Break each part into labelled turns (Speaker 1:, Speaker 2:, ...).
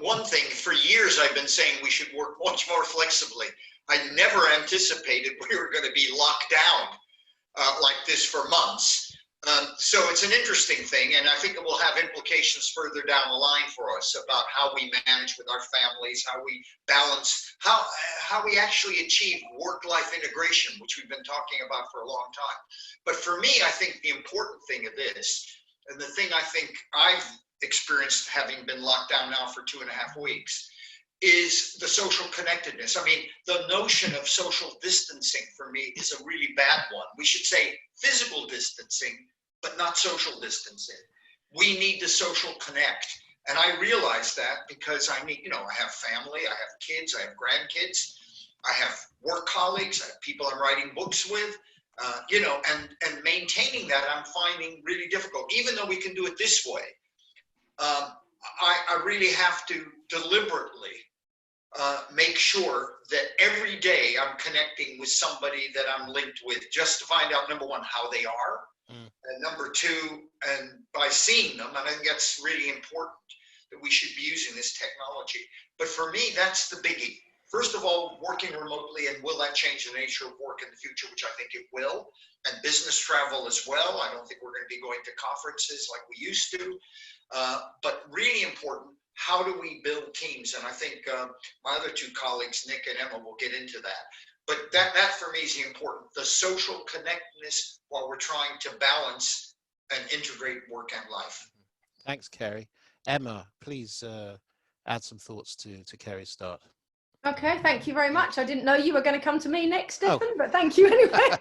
Speaker 1: one thing, for years I've been saying we should work much more flexibly. I never anticipated we were going to be locked down like this for months. So it's an interesting thing, and I think it will have implications further down the line for us about how we manage with our families, how we balance, how we actually achieve work-life integration, which we've been talking about for a long time. But for me, I think the important thing of this, and the thing I think I've experienced having been locked down now for 2.5 weeks, is the social connectedness. I mean, the notion of social distancing for me is a really bad one. We should say physical distancing, but not social distancing. We need to social connect. And I realize that because I need, I have family, I have kids, I have grandkids, I have work colleagues, I have people I'm writing books with, and maintaining that I'm finding really difficult, even though we can do it this way. I really have to deliberately make sure that every day I'm connecting with somebody that I'm linked with, just to find out, number one, how they are, and number two, and by seeing them, and I think that's really important, that we should be using this technology. But for me, that's the biggie. First of all, working remotely, and will that change the nature of work in the future, which I think it will, and business travel as well. I don't think we're going to be going to conferences like we used to, but really important, how do we build teams? And I think my other two colleagues, Nick and Emma, will get into that. But that for me is the important, the social connectedness while we're trying to balance and integrate work and life.
Speaker 2: Thanks, Kerry. Emma, please add some thoughts to Kerry's start.
Speaker 3: Okay, thank you very much. I didn't know you were going to come to me next, Stefan, but thank you anyway.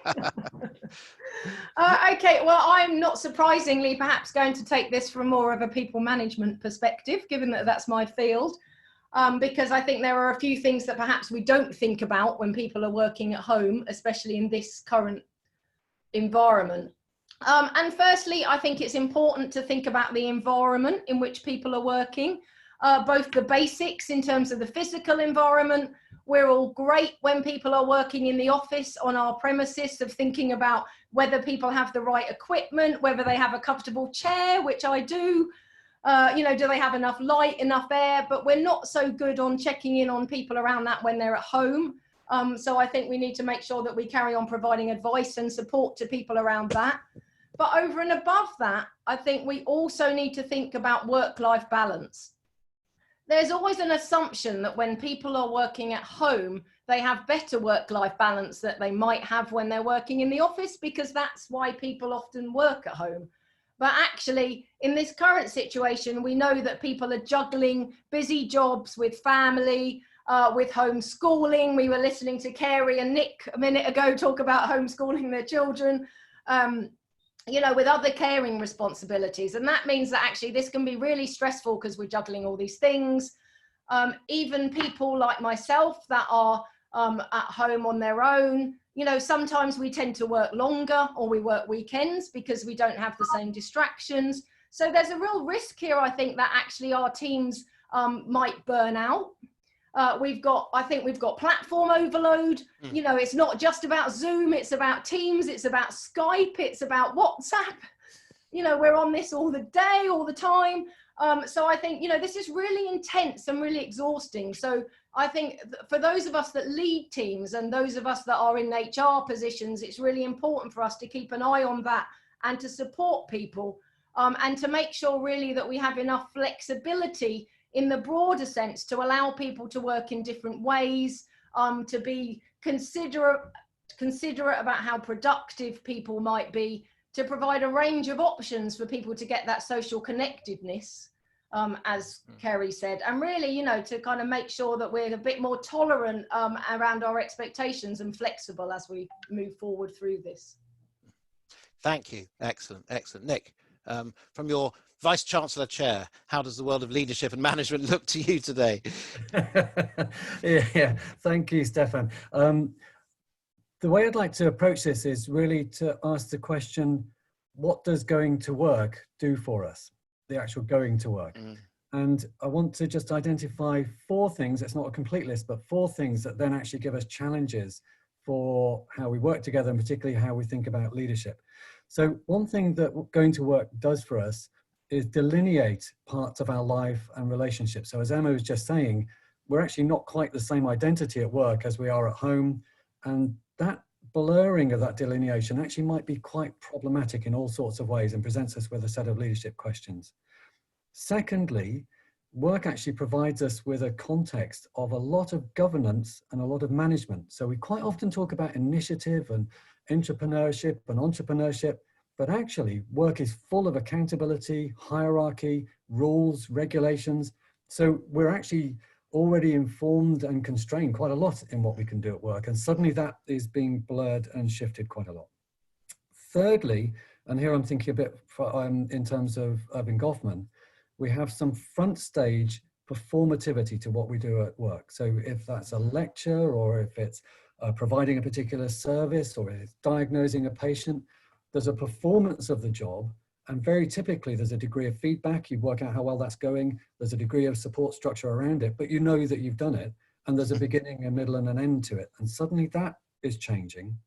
Speaker 3: Okay, well, I'm not surprisingly perhaps going to take this from more of a people management perspective, given that that's my field, because I think there are a few things that perhaps we don't think about when people are working at home, especially in this current environment. And firstly, I think it's important to think about the environment in which people are working, both the basics in terms of the physical environment. We're all great when people are working in the office on our premises, of thinking about whether people have the right equipment, whether they have a comfortable chair, which I do, do they have enough light, enough air, but we're not so good on checking in on people around that when they're at home. So I think we need to make sure that we carry on providing advice and support to people around that. But over and above that, I think we also need to think about work-life balance. There's always an assumption that when people are working at home, they have better work-life balance that they might have when they're working in the office, because that's why people often work at home. But actually, in this current situation, we know that people are juggling busy jobs with family, with homeschooling. We were listening to Kerry and Nick a minute ago talk about homeschooling their children, with other caring responsibilities. And that means that actually this can be really stressful because we're juggling all these things. Even people like myself that are at home on their own, sometimes we tend to work longer, or we work weekends because we don't have the same distractions. So there's a real risk here, I think, that actually our teams might burn out. I think we've got platform overload. It's not just about Zoom, it's about Teams, it's about Skype, it's about WhatsApp. We're on this all the day, all the time. So I think, this is really intense and really exhausting. So I think for those of us that lead teams and those of us that are in HR positions, it's really important for us to keep an eye on that and to support people, and to make sure really that we have enough flexibility in the broader sense to allow people to work in different ways, to be considerate about how productive people might be, to provide a range of options for people to get that social connectedness, as Kerry said, and really, to kind of make sure that we're a bit more tolerant around our expectations and flexible as we move forward through this.
Speaker 2: Thank you. Excellent. Nick, from your Vice Chancellor chair, how does the world of leadership and management look to you today?
Speaker 4: Yeah, thank you, Stefan. The way I'd like to approach this is really to ask the question, what does going to work do for us? The actual going to work. And I want to just identify 4 things. It's not a complete list, but 4 things that then actually give us challenges for how we work together, and particularly how we think about leadership. So one thing that going to work does for us is delineate parts of our life and relationships. So as Emma was just saying, we're actually not quite the same identity at work as we are at home. And that blurring of that delineation actually might be quite problematic in all sorts of ways and presents us with a set of leadership questions. Secondly, work actually provides us with a context of a lot of governance and a lot of management. So we quite often talk about initiative and entrepreneurship, but actually work is full of accountability, hierarchy, rules, regulations. So we're actually already informed and constrained quite a lot in what we can do at work. And suddenly that is being blurred and shifted quite a lot. Thirdly, and here I'm thinking a bit in terms of Irving Goffman, we have some front stage performativity to what we do at work. So if that's a lecture, or if it's providing a particular service, or if it's diagnosing a patient, there's a performance of the job. And very typically there's a degree of feedback. You work out how well that's going. There's a degree of support structure around it, but you know that you've done it. And there's a beginning, a middle, and an end to it. And suddenly that is changing.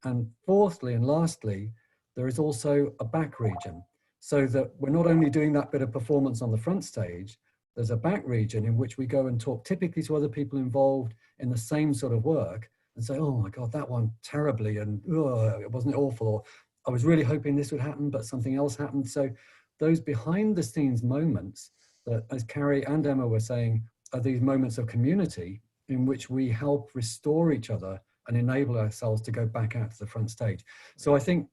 Speaker 4: And fourthly and lastly, there is also a back region. So that we're not only doing that bit of performance on the front stage, there's a back region in which we go and talk typically to other people involved in the same sort of work and say, oh my God, that one terribly, and wasn't it awful? Or I was really hoping this would happen, but something else happened. So those behind the scenes moments that, as Carrie and Emma were saying, are these moments of community in which we help restore each other and enable ourselves to go back out to the front stage. So I think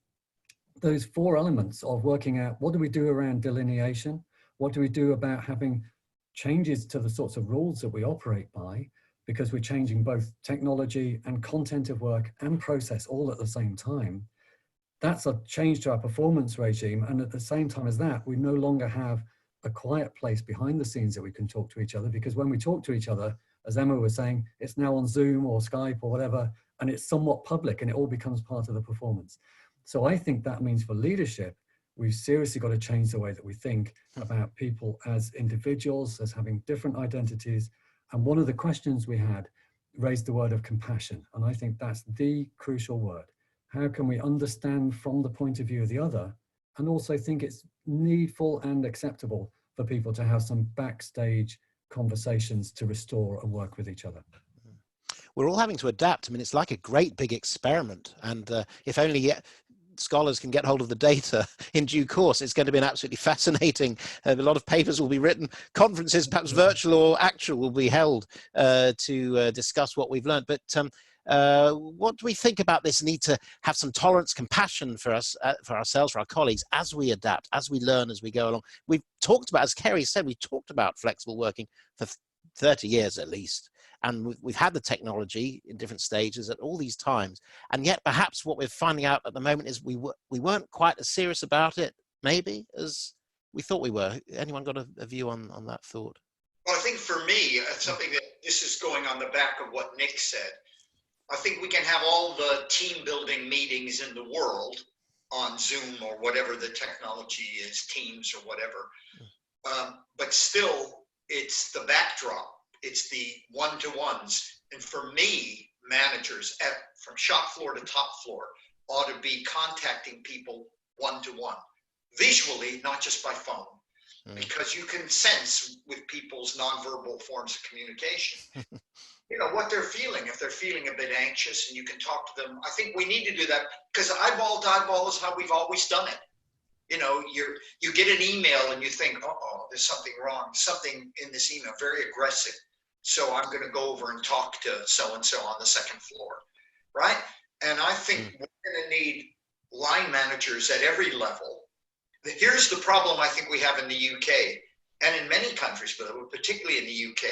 Speaker 4: those four elements of working out what do we do around delineation, what do we do about having changes to the sorts of rules that we operate by, because we're changing both technology and content of work and process all at the same time. That's a change to our performance regime. And at the same time as that, we no longer have a quiet place behind the scenes that we can talk to each other, because when we talk to each other, as Emma was saying, it's now on Zoom or Skype or whatever, and it's somewhat public and it all becomes part of the performance. So I think that means for leadership, we've seriously got to change the way that we think about people as individuals, as having different identities. And one of the questions we had raised the word of compassion. And I think that's the crucial word. How can we understand from the point of view of the other, and also think it's needful and acceptable for people to have some backstage conversations to restore and work with each other?
Speaker 2: We're all having to adapt. I mean, it's like a great big experiment. And if only scholars can get hold of the data in due course, it's going to be an absolutely fascinating, a lot of papers will be written, conferences, perhaps virtual or actual, will be held to discuss what we've learned. But what do we think about this need to have some tolerance, compassion for us, for ourselves, for our colleagues, as we adapt, as we learn, as we go along? We've talked about, as Kerry said, we talked about flexible working for 30 years at least. And we've had the technology in different stages at all these times. And yet perhaps what we're finding out at the moment is we weren't quite as serious about it, maybe, as we thought we were. Anyone got a view on that thought?
Speaker 1: Well, I think for me, something that this is going on the back of what Nick said. I think we can have all the team building meetings in the world on Zoom or whatever the technology is, Teams or whatever. But still, it's the backdrop. It's the one-to-ones. And for me, managers from shop floor to top floor ought to be contacting people one-to-one, visually, not just by phone, because you can sense with people's nonverbal forms of communication, what they're feeling. If they're feeling a bit anxious and you can talk to them, I think we need to do that, because eyeball to eyeball is how we've always done it. You get an email and you think, uh-oh, there's something wrong, something in this email, very aggressive. So I'm going to go over and talk to so-and-so on the second floor, right? And I think we're going to need line managers at every level. Here's the problem I think we have in the UK and in many countries, but particularly in the UK.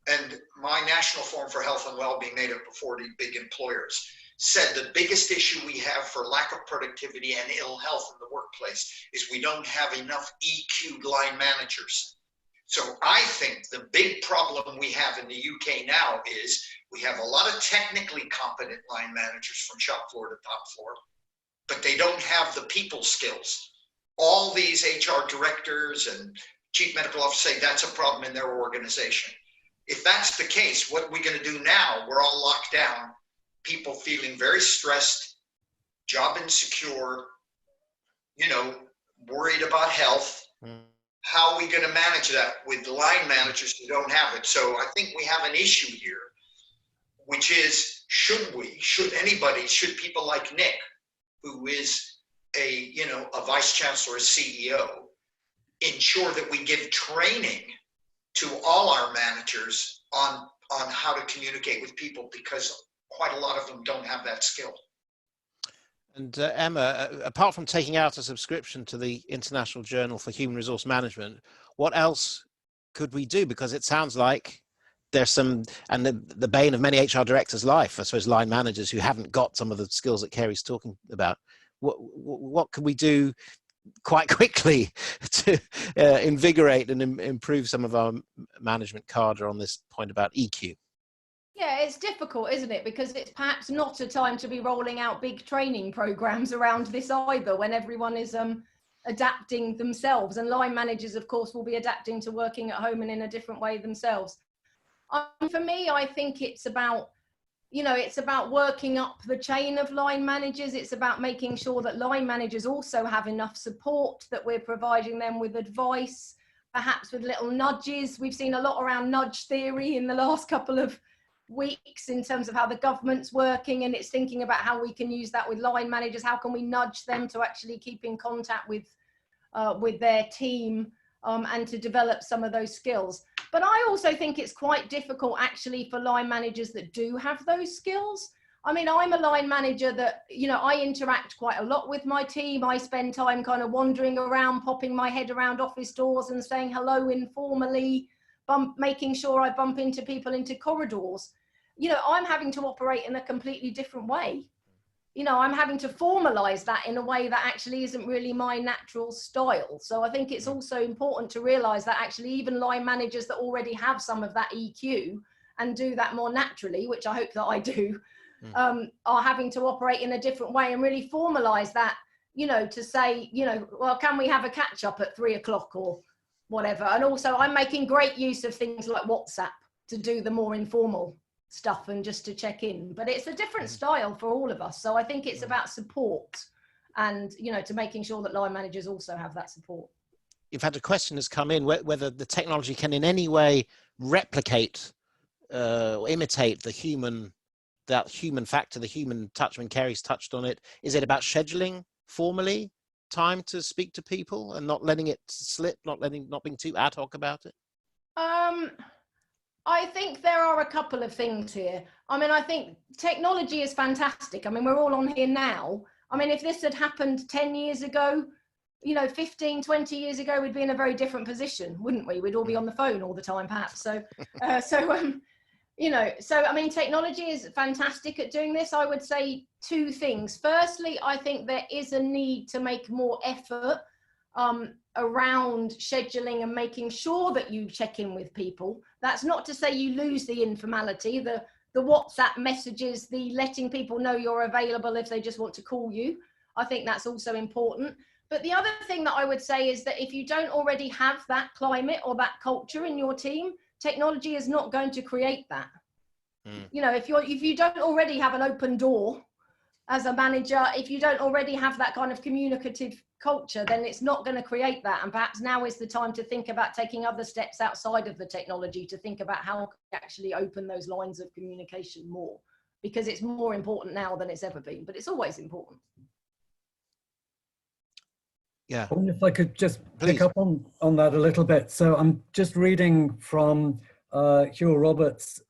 Speaker 1: And my National Forum for Health and Wellbeing, made up of 40 big employers, said the biggest issue we have for lack of productivity and ill health in the workplace is we don't have enough EQ'd line managers. So I think the big problem we have in the UK now is we have a lot of technically competent line managers from shop floor to top floor, but they don't have the people skills. All these HR directors and chief medical officers say that's a problem in their organization. If that's the case, what are we going to do now? We're all locked down, people feeling very stressed, job insecure, worried about health.
Speaker 2: Mm.
Speaker 1: How are we going to manage that with line managers who don't have it? So I think we have an issue here, which is, should people like Nick, who is a vice chancellor, a CEO, ensure that we give training to all our managers on how to communicate with people, because quite a lot of them don't have that skill.
Speaker 2: And Emma, apart from taking out a subscription to the International Journal for Human Resource Management, what else could we do? Because it sounds like there's some, and the bane of many HR directors' life, I suppose, line managers who haven't got some of the skills that Kerry's talking about. What can we do quite quickly to invigorate and improve some of our management cadre on this point about EQ?
Speaker 3: Yeah, it's difficult, isn't it? Because it's perhaps not a time to be rolling out big training programs around this either, when everyone is adapting themselves, and line managers, of course, will be adapting to working at home and in a different way themselves. For me, I think it's about, it's about working up the chain of line managers. It's about making sure that line managers also have enough support, that we're providing them with advice, perhaps with little nudges. We've seen a lot around nudge theory in the last couple of weeks in terms of how the government's working, and it's thinking about how we can use that with line managers. How can we nudge them to actually keep in contact with their team and to develop some of those skills? But I also think it's quite difficult actually for line managers that do have those skills. I mean, I'm a line manager that, I interact quite a lot with my team. I spend time kind of wandering around, popping my head around office doors and saying hello informally, making sure I bump into people into corridors. I'm having to operate in a completely different way. I'm having to formalize that in a way that actually isn't really my natural style. So I think it's also important to realize that actually even line managers that already have some of that EQ and do that more naturally, which I hope that I do, are having to operate in a different way and really formalize that, to say, well, can we have a catch up at 3 o'clock or whatever? And also I'm making great use of things like WhatsApp to do the more informal stuff and just to check in, but it's a different style for all of us. So I think it's about support and, to making sure that line managers also have that support.
Speaker 2: You've had a question has come in whether the technology can in any way replicate or imitate the human factor, the human touch. When Kerry's touched on it, is it about scheduling formally time to speak to people and not letting it slip, not being too ad hoc about it?
Speaker 3: I think there are a couple of things here. I mean, I think technology is fantastic. I mean, we're all on here now. I mean, if this had happened 10 years ago, 15, 20 years ago, we'd be in a very different position, wouldn't we? We'd all be on the phone all the time, perhaps. So, I mean, technology is fantastic at doing this. I would say two things. Firstly, I think there is a need to make more effort around scheduling and making sure that you check in with people. That's not to say you lose the informality, the WhatsApp messages, the letting people know you're available if they just want to call you. I think that's also important. But the other thing that I would say is that if you don't already have that climate or that culture in your team, technology is not going to create that. If you don't already have an open door as a manager, if you don't already have that kind of communicative culture, then it's not going to create that. And perhaps now is the time to think about taking other steps outside of the technology to think about how to actually open those lines of communication more, because it's more important now than it's ever been, but it's always important.
Speaker 2: Yeah.
Speaker 4: I wonder if I could just pick up on that a little bit. So I'm just reading from Hugh Roberts'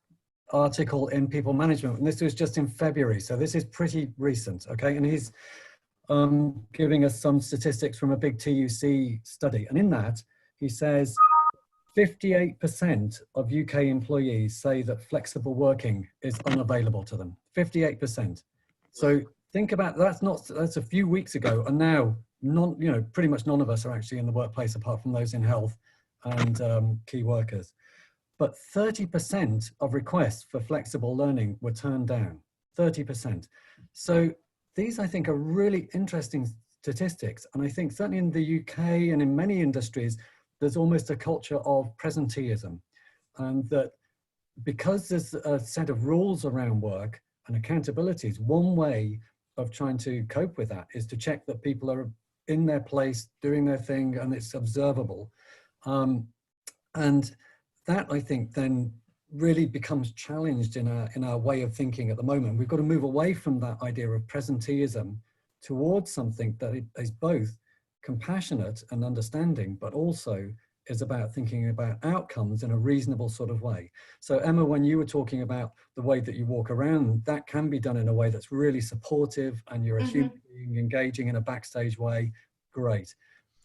Speaker 4: article in People Management, and this was just in February, so this is pretty recent, okay? And he's giving us some statistics from a big TUC study, and in that he says 58% of UK employees say that flexible working is unavailable to them. 58%. So think about that's a few weeks ago, and now pretty much none of us are actually in the workplace apart from those in health and key workers. But 30% of requests for flexible learning were turned down, 30%. So these, I think, are really interesting statistics. And I think certainly in the UK and in many industries, there's almost a culture of presenteeism. And that because there's a set of rules around work and accountabilities, one way of trying to cope with that is to check that people are in their place, doing their thing, and it's observable. And that, I think, then really becomes challenged in our way of thinking at the moment. We've got to move away from that idea of presenteeism towards something that is both compassionate and understanding, but also is about thinking about outcomes in a reasonable sort of way. So Emma, when you were talking about the way that you walk around, that can be done in a way that's really supportive, and you're a human being engaging in a backstage way. Great.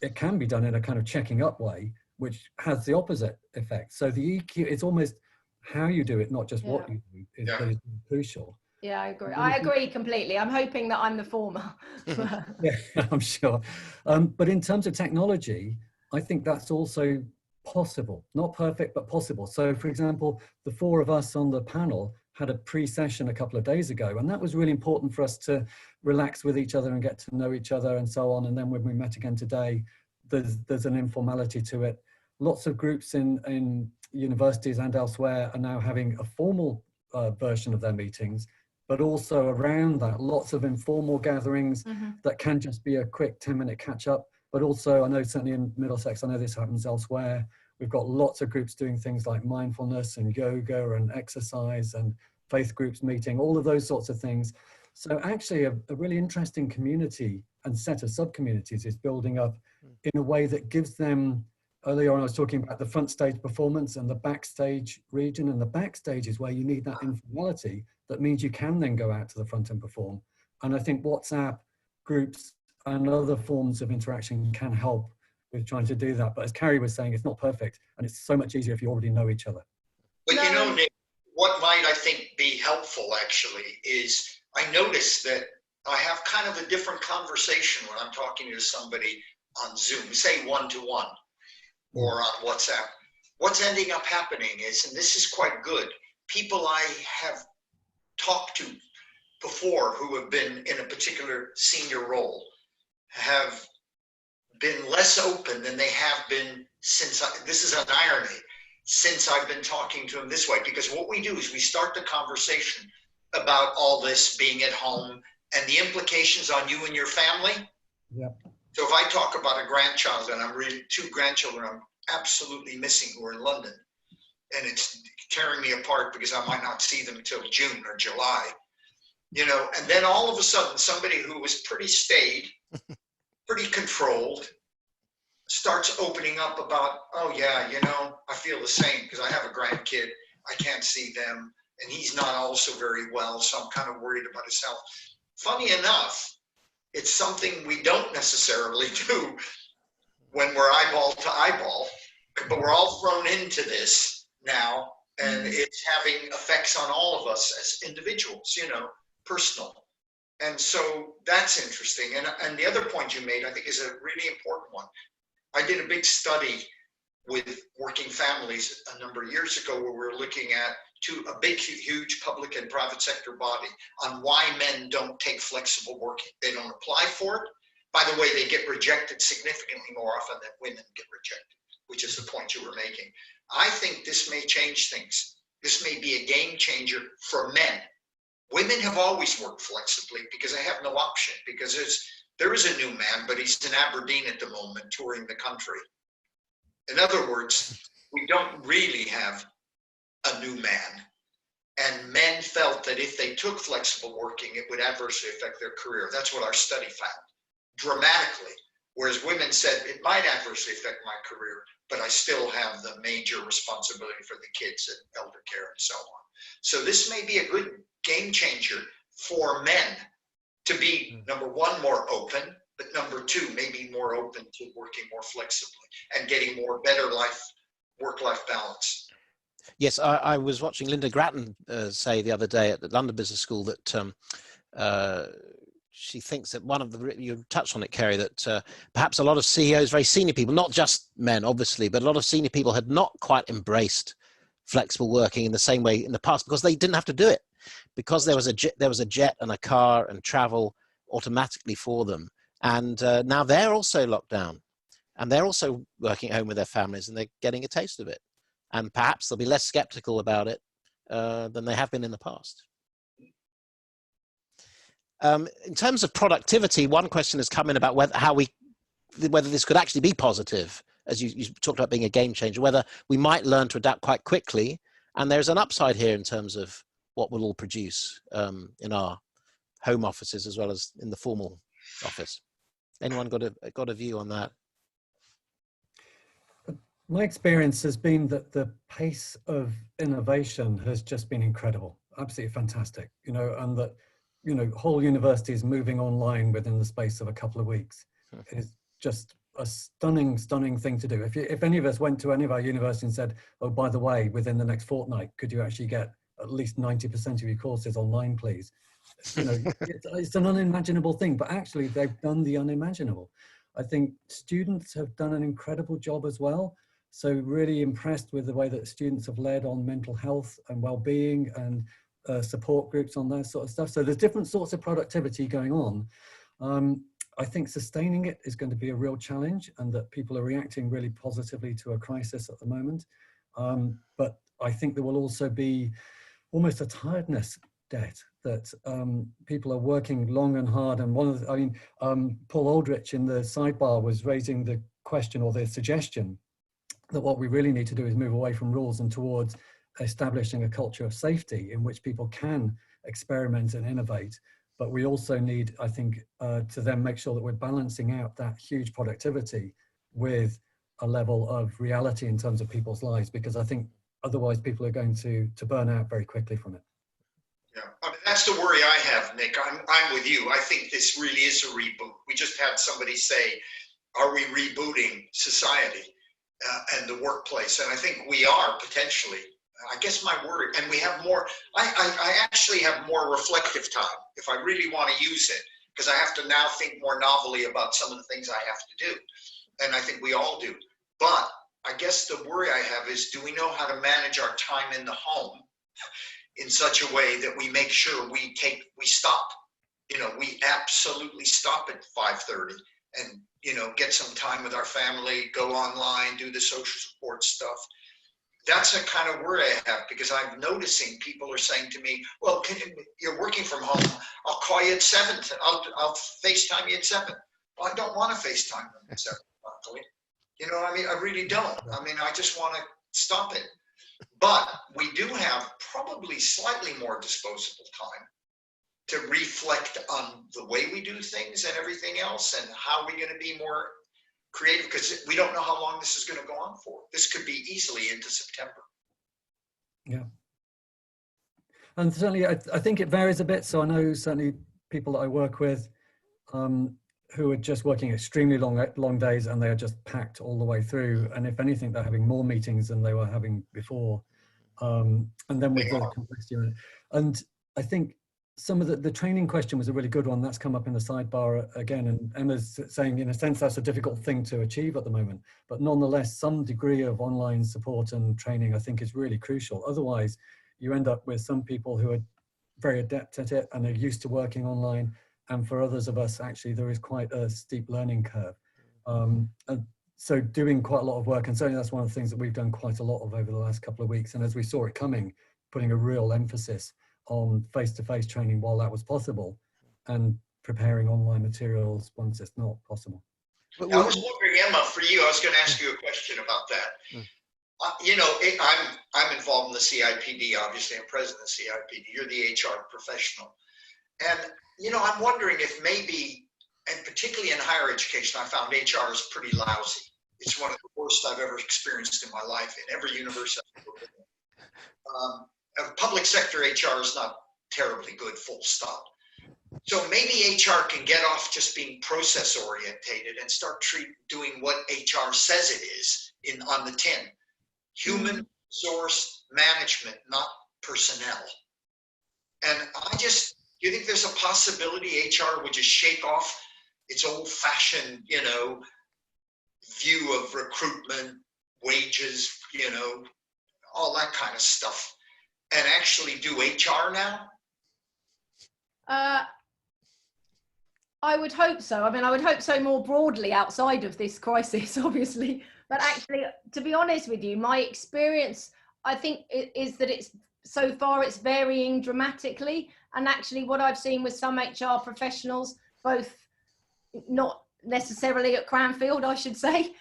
Speaker 4: It can be done in a kind of checking up way, which has the opposite effect. So the EQ, it's almost how you do it, not just what you do, is that is crucial.
Speaker 3: Yeah, I agree. I agree completely. I'm hoping that I'm the former.
Speaker 4: Yeah, I'm sure. But in terms of technology, I think that's also possible. Not perfect, but possible. So for example, the four of us on the panel had a pre-session a couple of days ago, and that was really important for us to relax with each other and get to know each other and so on. And then when we met again today, there's an informality to it. Lots of groups in universities and elsewhere are now having a formal version of their meetings, but also around that, lots of informal gatherings that can just be a quick 10-minute catch up. But also, I know certainly in Middlesex, I know this happens elsewhere, we've got lots of groups doing things like mindfulness and yoga and exercise and faith groups meeting, all of those sorts of things. So actually a really interesting community and set of sub-communities is building up in a way that gives them, earlier on I was talking about the front stage performance and the backstage region, and the backstage is where you need that informality that means you can then go out to the front and perform. And I think WhatsApp groups and other forms of interaction can help with trying to do that. But as Carrie was saying, it's not perfect, and it's so much easier if you already know each other.
Speaker 1: But you know, Nick, what might I think be helpful actually is I notice that I have kind of a different conversation when I'm talking to somebody on Zoom, say one-to-one or on WhatsApp. What's ending up happening is, and this is quite good, people I have talked to before who have been in a particular senior role have been less open than they have been since, this is an irony, since I've been talking to them this way. Because what we do is we start the conversation about all this being at home and the implications on you and your family.
Speaker 4: Yeah.
Speaker 1: So if I talk about a grandchild, and I'm really, two grandchildren I'm absolutely missing who are in London, and it's tearing me apart because I might not see them until June or July, you know, and then all of a sudden somebody who was pretty staid, pretty controlled, starts opening up about, oh yeah, you know, I feel the same because I have a grandkid, I can't see them, and he's not also very well, so I'm kind of worried about his health. Funny enough, it's something we don't necessarily do when we're eyeball to eyeball, but we're all thrown into this now, and it's having effects on all of us as individuals, you know, personal. And so that's interesting. And the other point you made, I think, is a really important one. I did a big study with working families a number of years ago where we were looking at a big, huge public and private sector body on why men don't take flexible working. They don't apply for it. By the way, they get rejected significantly more often than women get rejected, which is the point you were making. I think this may change things. This may be a game changer for men. Women have always worked flexibly because they have no option, because there is a new man, but he's in Aberdeen at the moment touring the country. In other words, we don't really have a new man. And men felt that if they took flexible working, it would adversely affect their career. That's what our study found, dramatically. Whereas women said, it might adversely affect my career, but I still have the major responsibility for the kids and elder care and so on. So this may be a good game changer for men to be, number one, more open, but number two, maybe more open to working more flexibly and getting more better work-life balance.
Speaker 2: Yes, I was watching Linda Grattan say the other day at the London Business School that she thinks that one of the, you touched on it, Kerry, that perhaps a lot of CEOs, very senior people, not just men, obviously, but a lot of senior people had not quite embraced flexible working in the same way in the past because they didn't have to do it, because there was a jet and a car and travel automatically for them. And now they're also locked down and they're also working at home with their families and they're getting a taste of it. And perhaps they'll be less skeptical about it than they have been in the past. In terms of productivity, one question has come in about how we whether this could actually be positive, as you talked about being a game changer, whether we might learn to adapt quite quickly. And there's an upside here in terms of what we'll all produce in our home offices as well as in the formal office. Anyone got a view on that?
Speaker 4: My experience has been that the pace of innovation has just been incredible, absolutely fantastic, and that, whole universities moving online within the space of a couple of weeks is just a stunning thing to do. If any of us went to any of our universities and said, oh, by the way, within the next fortnight, could you actually get at least 90% of your courses online, please? It's an unimaginable thing, but actually they've done the unimaginable. I think students have done an incredible job as well. So really impressed with the way that students have led on mental health and well-being and support groups on that sort of stuff. So there's different sorts of productivity going on. I think sustaining it is going to be a real challenge, and that people are reacting really positively to a crisis at the moment. But I think there will also be almost a tiredness debt, that people are working long and hard. And Paul Aldrich in the sidebar was raising the question or the suggestion that what we really need to do is move away from rules and towards establishing a culture of safety in which people can experiment and innovate. But we also need, I think, to then make sure that we're balancing out that huge productivity with a level of reality in terms of people's lives, because I think otherwise people are going to burn out very quickly from it.
Speaker 1: Yeah, I mean, that's the worry I have, Nick. I'm with you. I think this really is a reboot. We just had somebody say, are we rebooting society and the workplace? And I think we are potentially. I guess my worry, and we have more, I actually have more reflective time if I really want to use it, because I have to now think more novelly about some of the things I have to do. And I think we all do. But I guess the worry I have is, do we know how to manage our time in the home in such a way that we make sure we stop, we absolutely stop at 5:30 and, get some time with our family, go online, do the social support stuff. That's a kind of worry I have, because I'm noticing people are saying to me, well, you're working from home, I'll call you at 7, I'll FaceTime you at 7. Well, I don't want to FaceTime them at 7, luckily. I really don't. I just want to stop it. But we do have probably slightly more disposable time to reflect on the way we do things and everything else, and how we're going to be more creative, because we don't know how long this is going to go on for. This could be easily into September.
Speaker 4: Yeah. And certainly, I think it varies a bit. So I know certainly people that I work with who are just working extremely long days, and they are just packed all the way through. And if anything, they're having more meetings than they were having before. And then with the complexity. And I think some of the training question was a really good one. That's come up in the sidebar again. And Emma's saying, in a sense, that's a difficult thing to achieve at the moment. But nonetheless, some degree of online support and training, I think, is really crucial. Otherwise, you end up with some people who are very adept at it and are used to working online. And for others of us, actually, there is quite a steep learning curve. And so doing quite a lot of work, and certainly that's one of the things that we've done quite a lot of over the last couple of weeks. And as we saw it coming, putting a real emphasis on face-to-face training while that was possible, and preparing online materials once it's not possible.
Speaker 1: I was wondering, Emma, for you, I was going to ask you a question about that. I'm involved in the CIPD, obviously. I'm president of CIPD. You're the HR professional. And, I'm wondering if maybe, and particularly in higher education, I found HR is pretty lousy. It's one of the worst I've ever experienced in my life in every university I've ever been in. Public sector HR is not terribly good, full stop. So maybe HR can get off just being process orientated and start doing what HR says it is on the tin. Human resource management, not personnel. And do you think there's a possibility HR would just shake off its old fashioned, view of recruitment, wages, all that kind of stuff, and actually do HR now?
Speaker 3: I would hope so. I would hope so more broadly outside of this crisis, obviously. But actually, to be honest with you, my experience, I think, is that so far it's varying dramatically. And actually what I've seen with some HR professionals, both not necessarily at Cranfield, I should say,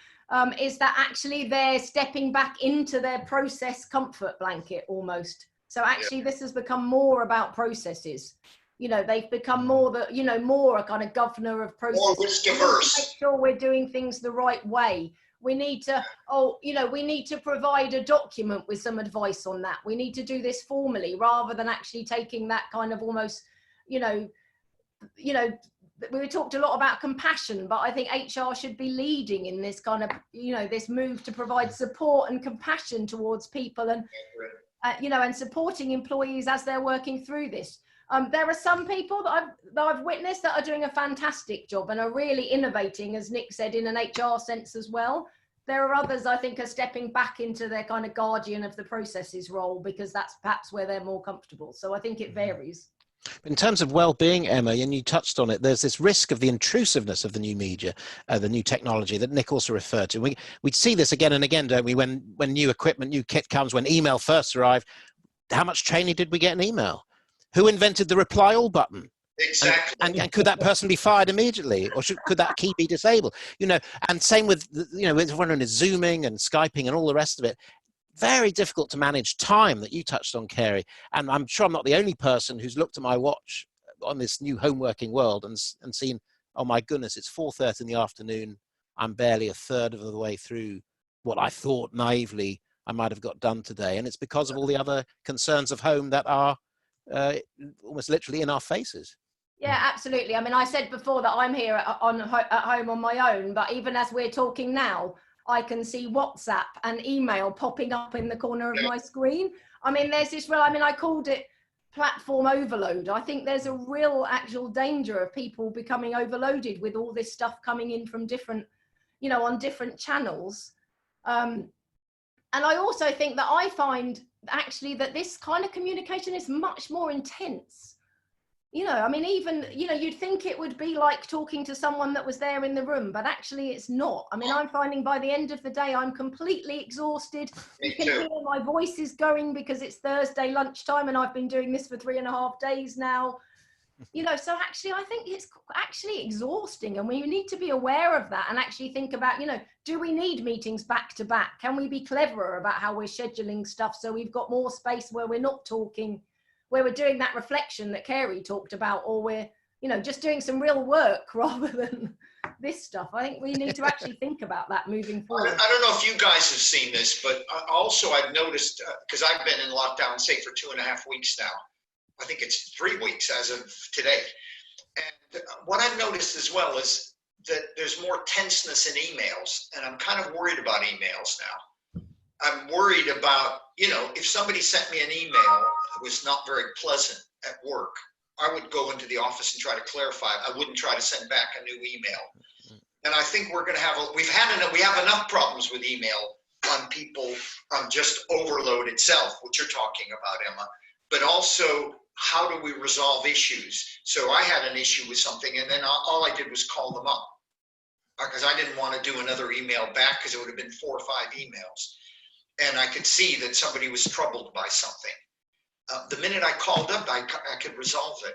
Speaker 3: is that actually they're stepping back into their process comfort blanket almost. So actually this has become more about processes. You know, they've become more the, you know, more a kind of governor of processes.
Speaker 1: More risk averse.
Speaker 3: Make sure we're doing things the right way. We need to, we need to provide a document with some advice on that. We need to do this formally rather than actually taking that kind of almost, we talked a lot about compassion, but I think HR should be leading in this kind of, this move to provide support and compassion towards people and, and supporting employees as they're working through this. There are some people that I've witnessed that are doing a fantastic job and are really innovating, as Nick said, in an HR sense as well. There are others, I think, are stepping back into their kind of guardian of the processes role because that's perhaps where they're more comfortable. So I think it varies.
Speaker 2: In terms of well-being, Emma, and you touched on it, there's this risk of the intrusiveness of the new media, the new technology that Nick also referred to. We see this again and again, don't we? When new equipment, new kit comes, when email first arrived, how much training did we get in email? Who invented the reply all button?
Speaker 1: Exactly.
Speaker 2: And could that person be fired immediately, or could that key be disabled? And same with everyone is Zooming and Skyping and all the rest of it. Very difficult to manage time that you touched on, Carey. And I'm sure I'm not the only person who's looked at my watch on this new home working world and seen, oh my goodness, it's 4:30 in the afternoon. I'm barely a third of the way through what I thought naively I might have got done today. And it's because of all the other concerns of home that are almost literally in our faces.
Speaker 3: Yeah, absolutely. I mean, I said before that I'm here at home on my own, but even as we're talking now, I can see WhatsApp and email popping up in the corner of my screen. I mean, there's this real, I called it platform overload. I think there's a real actual danger of people becoming overloaded with all this stuff coming in from different, on different channels. And I also think that I find actually that this kind of communication is much more intense. Even, you'd think it would be like talking to someone that was there in the room, but actually it's not. I'm finding by the end of the day, I'm completely exhausted. You can hear my voice is going because it's Thursday lunchtime and I've been doing this for 3.5 days now. So actually, I think it's actually exhausting and we need to be aware of that and actually think about, do we need meetings back to back? Can we be cleverer about how we're scheduling stuff so we've got more space where we're not talking, where we're doing that reflection that Carey talked about, or we're, just doing some real work rather than this stuff. I think we need to actually think about that moving forward.
Speaker 1: I don't know if you guys have seen this, but also I've noticed, because I've been in lockdown, say, for 2.5 weeks now. I think it's 3 weeks as of today. And what I've noticed as well is that there's more tenseness in emails, and I'm kind of worried about emails now. I'm worried about, if somebody sent me an email that was not very pleasant at work, I would go into the office and try to clarify. I wouldn't try to send back a new email. And I think we're going to have, we have enough problems with email on people, on just overload itself, what you're talking about, Emma, but also how do we resolve issues? So I had an issue with something and then all I did was call them up because I didn't want to do another email back because it would have been 4 or 5 emails. And I could see that somebody was troubled by something. The minute I called up, I could resolve it.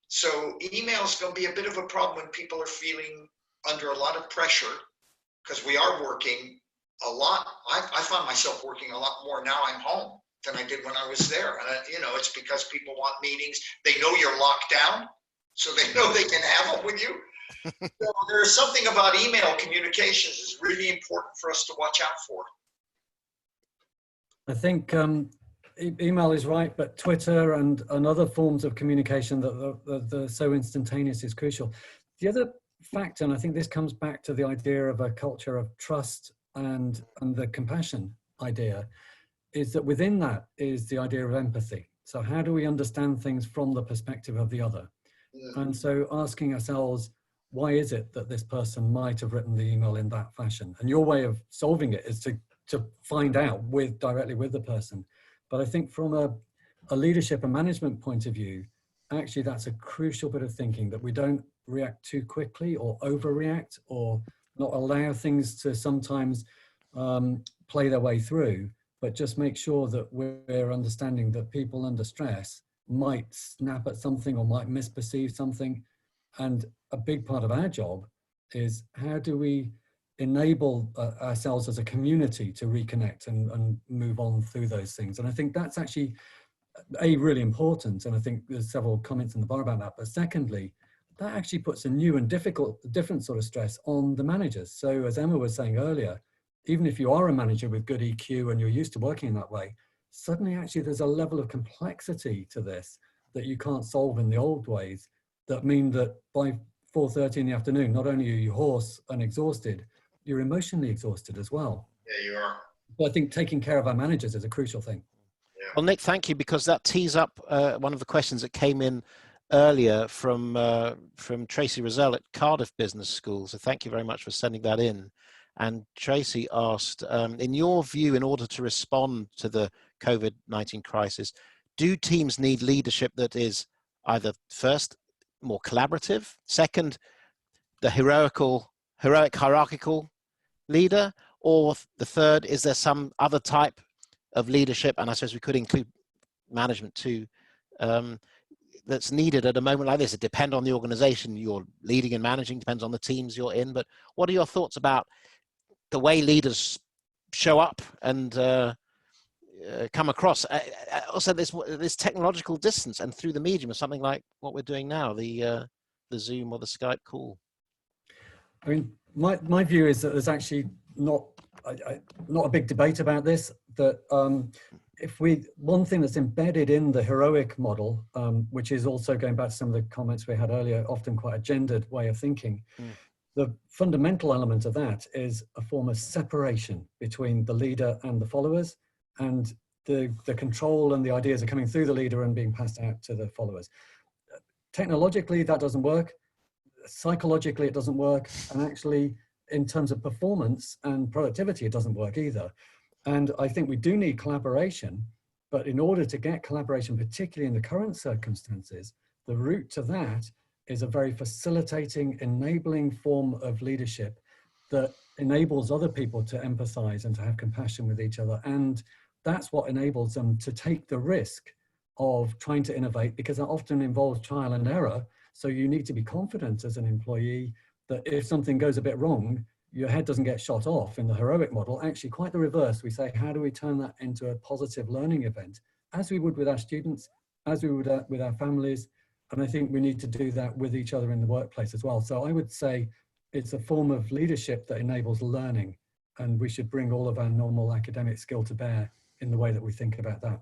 Speaker 1: So email is going to be a bit of a problem when people are feeling under a lot of pressure because we are working a lot. I find myself working a lot more now I'm home than I did when I was there. And, it's because people want meetings. They know you're locked down, so they know they can have them with you. So there's something about email communications is really important for us to watch out for.
Speaker 4: I think email is right, but Twitter and other forms of communication that are so instantaneous is crucial. The other factor, and I think this comes back to the idea of a culture of trust and the compassion idea, is that within that is the idea of empathy. So how do we understand things from the perspective of the other? And so asking ourselves, why is it that this person might have written the email in that fashion? And your way of solving it is to find out directly with the person. But I think from a leadership and management point of view, actually that's a crucial bit of thinking, that we don't react too quickly or overreact or not allow things to sometimes play their way through, but just make sure that we're understanding that people under stress might snap at something or might misperceive something. And a big part of our job is how do we enable ourselves as a community to reconnect and move on through those things. And I think that's actually really important, and I think there's several comments in the bar about that. But secondly, that actually puts a new and different sort of stress on the managers. So as Emma was saying earlier, even if you are a manager with good EQ and you're used to working in that way, suddenly actually there's a level of complexity to this that you can't solve in the old ways, that mean that by 4:30 in the afternoon, not only are you hoarse and exhausted, you're emotionally exhausted as well.
Speaker 1: Yeah, you are.
Speaker 4: But I think taking care of our managers is a crucial thing.
Speaker 1: Yeah.
Speaker 2: Well, Nick, thank you, because that tees up one of the questions that came in earlier from Tracy Rozelle at Cardiff Business School. So thank you very much for sending that in. And Tracy asked, in your view, in order to respond to the COVID-19 crisis, do teams need leadership that is either first, more collaborative, second, the heroic hierarchical leader, or the third, is there some other type of leadership, and I suppose we could include management too, that's needed at a moment like this? It depends on the organization you're leading and managing, depends on the teams you're in, but what are your thoughts about the way leaders show up and come across? Also, this technological distance and through the medium of something like what we're doing now, the Zoom or the Skype call.
Speaker 4: I mean, my view is that there's actually not a big debate about this. That one thing that's embedded in the heroic model, which is also going back to some of the comments we had earlier, often quite a gendered way of thinking. The fundamental element of that is a form of separation between the leader and the followers, and the control and the ideas are coming through the leader and being passed out to the followers. Technologically, that doesn't work. Psychologically, it doesn't work. And actually, in terms of performance and productivity, it doesn't work either. And I think we do need collaboration, but in order to get collaboration, particularly in the current circumstances, the route to that is a very facilitating, enabling form of leadership that enables other people to empathize and to have compassion with each other. And that's what enables them to take the risk of trying to innovate, because that often involves trial and error. So you need to be confident as an employee that if something goes a bit wrong, your head doesn't get shot off in the heroic model. Actually, quite the reverse. We say, how do we turn that into a positive learning event, as we would with our students, as we would with our families. And I think we need to do that with each other in the workplace as well. So I would say it's a form of leadership that enables learning, and we should bring all of our normal academic skill to bear in the way that we think about that.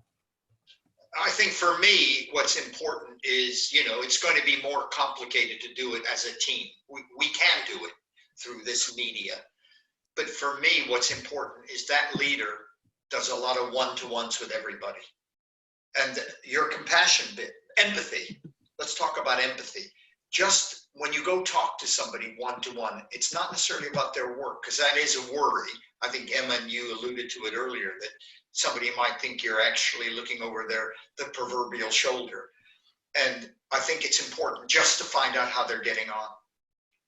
Speaker 1: I think for me, what's important is, it's going to be more complicated to do it as a team. We can do it through this media. But for me, what's important is that leader does a lot of one-to-ones with everybody. And your compassion bit, empathy. Let's talk about empathy. Just when you go talk to somebody one-to-one, it's not necessarily about their work, because that is a worry. I think Emma and you alluded to it earlier, that somebody might think you're actually looking over the proverbial shoulder. And I think it's important just to find out how they're getting on.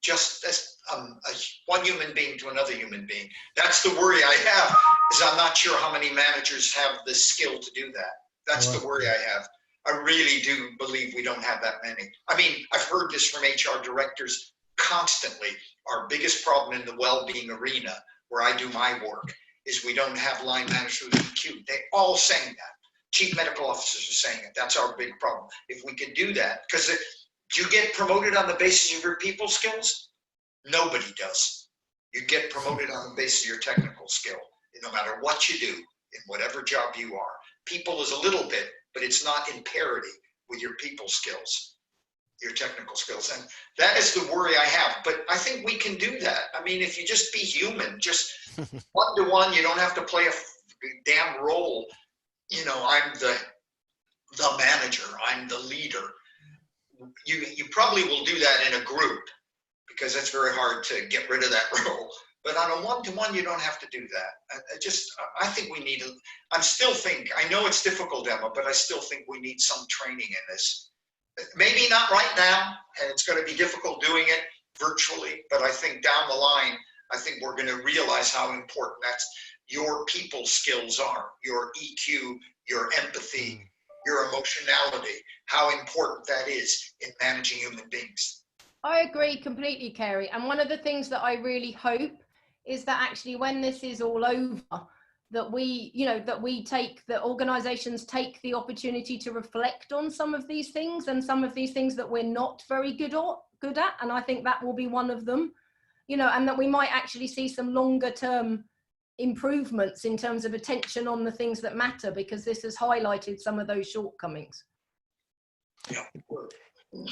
Speaker 1: Just as one human being to another human being. That's the worry I have, is I'm not sure how many managers have the skill to do that. That's the worry I have. I really do believe we don't have that many. I mean, I've heard this from HR directors constantly. Our biggest problem in the well-being arena, where I do my work, is we don't have line managers with EQ. They all saying that. Chief medical officers are saying it. That's our big problem. If we could do that, because do you get promoted on the basis of your people skills? Nobody does. You get promoted on the basis of your technical skill, no matter what you do, in whatever job you are. People is a little bit, but it's not in parity with your people skills, your technical skills. And that is the worry I have. But I think we can do that. I mean, if you just be human, just one-to-one, you don't have to play a damn role. I'm the manager, I'm the leader. You probably will do that in a group, because it's very hard to get rid of that role. But on a one-to-one, you don't have to do that. I think we need I know it's difficult, Emma, but I still think we need some training in this. Maybe not right now, and it's going to be difficult doing it virtually, but I think down the line, I think we're going to realize how important your people skills are, your EQ, your empathy, your emotionality, how important that is in managing human beings.
Speaker 3: I agree completely, Kerry. And one of the things that I really hope is that actually when this is all over, that we, that organizations take the opportunity to reflect on some of these things, and some of these things that we're not very good at. And I think that will be one of them, and that we might actually see some longer term improvements in terms of attention on the things that matter, because this has highlighted some of those shortcomings.
Speaker 1: Yeah.